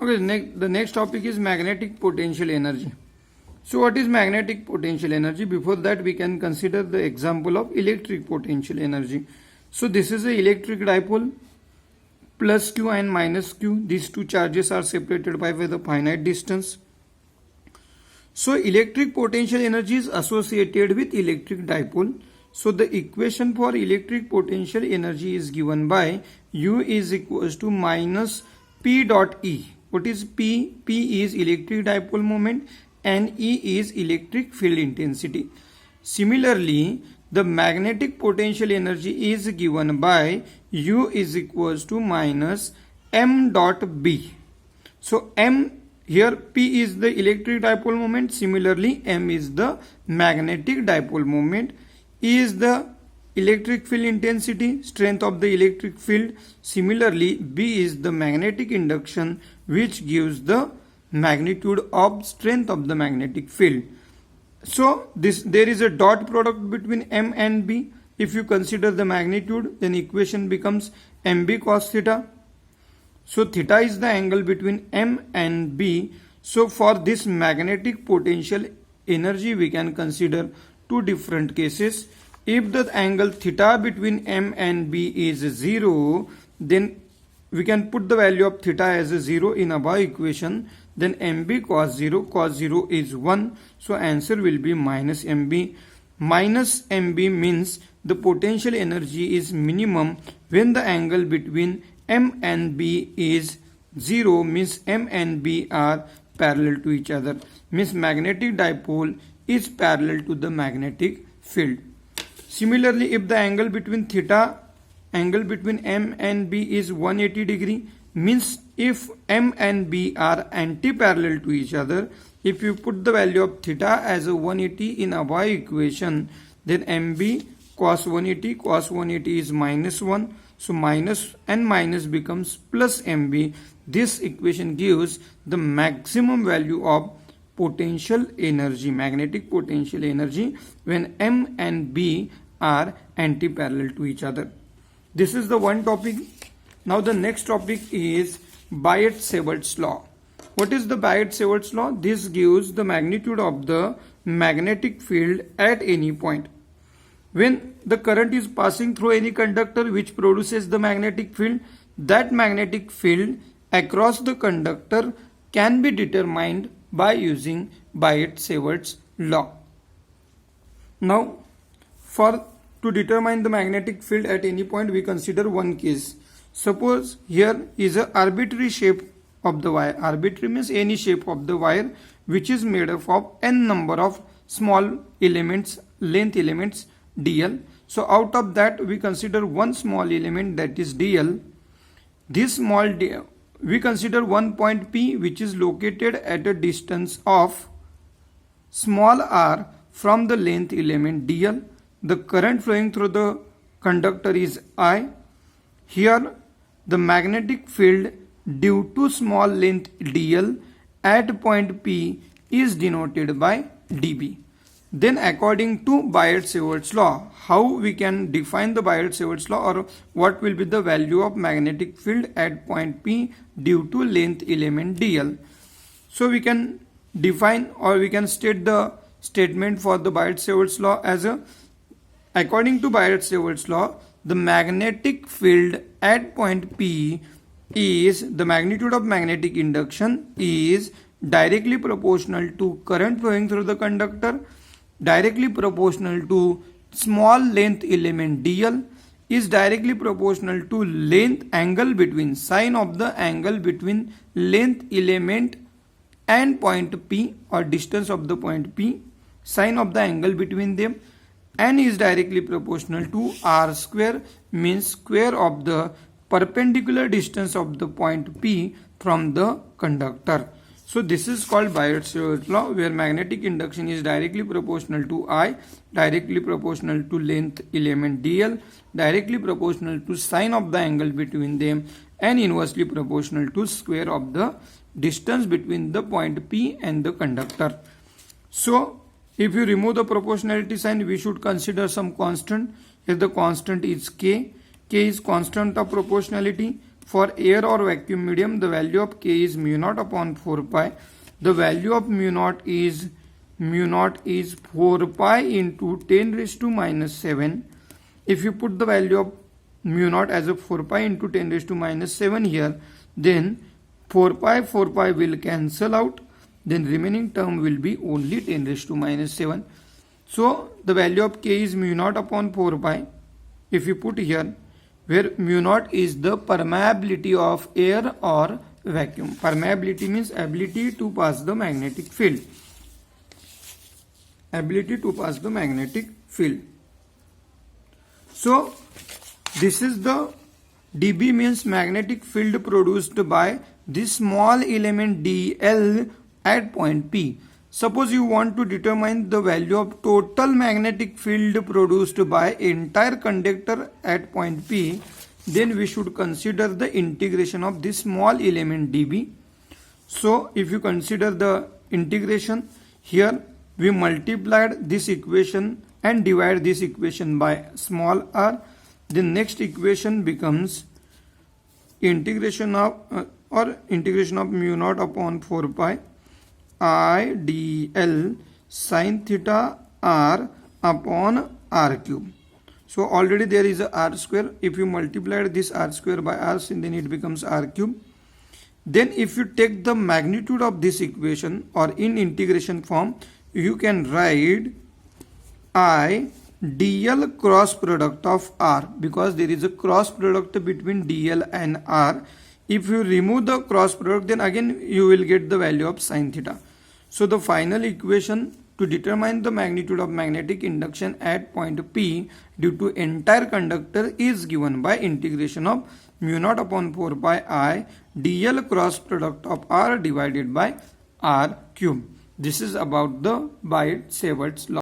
Okay, the next topic is magnetic potential energy. So what is magnetic potential energy? Before that we can consider the example of electric potential energy. So this is a electric dipole, plus q and minus q. These two charges are separated by the finite distance. So electric potential energy is associated with electric dipole. So the equation for electric potential energy is given by U is equals to minus P dot E. What is P? P is electric dipole moment and E is electric field intensity. Similarly, the magnetic potential energy is given by U is equals to minus M dot B. So M, here P is the electric dipole moment. Similarly, M is the magnetic dipole moment. E is the electric field intensity, strength of the electric field. Similarly, B is the magnetic induction, which gives the magnitude of strength of the magnetic field. So there is a dot product between M and B. If you consider the magnitude, then equation becomes MB cos theta. So theta is the angle between M and B. So for this magnetic potential energy, we can consider two different cases. If the angle theta between M and B is 0, then we can put the value of theta as a 0 in above equation. Then MB cos 0 is 1. So answer will be minus MB. Minus MB means the potential energy is minimum when the angle between M and B is 0, means M and B are parallel to each other. Means magnetic dipole is parallel to the magnetic field. Similarly, if the angle between M and B is 180 degree, means if M and B are anti-parallel to each other, if you put the value of theta as a 180 in above equation, then MB cos 180 is minus 1. So minus and minus becomes plus MB. This equation gives the maximum value of potential energy, magnetic potential energy, when M and B are anti-parallel to each other. This is the one topic. Now the next topic is Biot-Savart's law. What is the Biot-Savart's law? This gives the magnitude of the magnetic field at any point. When the current is passing through any conductor which produces the magnetic field, that magnetic field across the conductor can be determined by using Biot-Savart's law. Now, to determine the magnetic field at any point, we consider one case. Suppose here is an arbitrary shape of the wire. Arbitrary means any shape of the wire which is made up of n number of small elements, length elements dl. So out of that we consider one small element, that is dl. This small dl, we consider one point P which is located at a distance of small r from the length element dl. The current flowing through the conductor is I. Here the magnetic field due to small length dl at point P is denoted by dB. Then according to Biot-Savart's law, how we can define the Biot-Savart's law, or what will be the value of magnetic field at point P due to length element dl. So we can define, or we can state the statement for the Biot-Savart's law as a, according to Biot-Savart's law, the magnetic field at point P is, the magnitude of magnetic induction is directly proportional to current flowing through the conductor, directly proportional to small length element dl, is directly proportional to length angle between, sine of the angle between length element and point P, or distance of the point P, sine of the angle between them, and is directly proportional to r square, means square of the perpendicular distance of the point P from the conductor. So this is called Biot-Savart's law, where magnetic induction is directly proportional to I, directly proportional to length element dl, directly proportional to sine of the angle between them, and inversely proportional to square of the distance between the point P and the conductor. So if you remove the proportionality sign, we should consider some constant. If the constant is K is constant of proportionality. for air or vacuum medium, the value of K is mu naught upon 4 pi. The value of mu naught is 4 pi into 10 raised to minus 7. If you put the value of mu naught as a 4 pi into 10 raised to minus 7 here, then 4 pi will cancel out. Then remaining term will be only 10 raised to minus 7. So the value of K is mu naught upon 4 pi. If you put here, where mu naught is the permeability of air or vacuum. Permeability means ability to pass the magnetic field. Ability to pass the magnetic field. So this is the dB means magnetic field produced by this small element dl at point P. Suppose you want to determine the value of total magnetic field produced by entire conductor at point P, then we should consider the integration of this small element dB. So if you consider the integration, here we multiplied this equation and divide this equation by small r. The next equation becomes integration of mu naught upon 4 pi I dl sin theta r upon r cube. So already there is a r square. If you multiply this r square by r, then it becomes r cube. Then if you take the magnitude of this equation or in integration form, you can write I dl cross product of r, because there is a cross product between dl and r. If you remove the cross product, then again you will get the value of sin theta. So the final equation to determine the magnitude of magnetic induction at point P due to entire conductor is given by integration of mu naught upon 4 pi I dl cross product of r divided by r cube. This is about the Biot-Savart's law.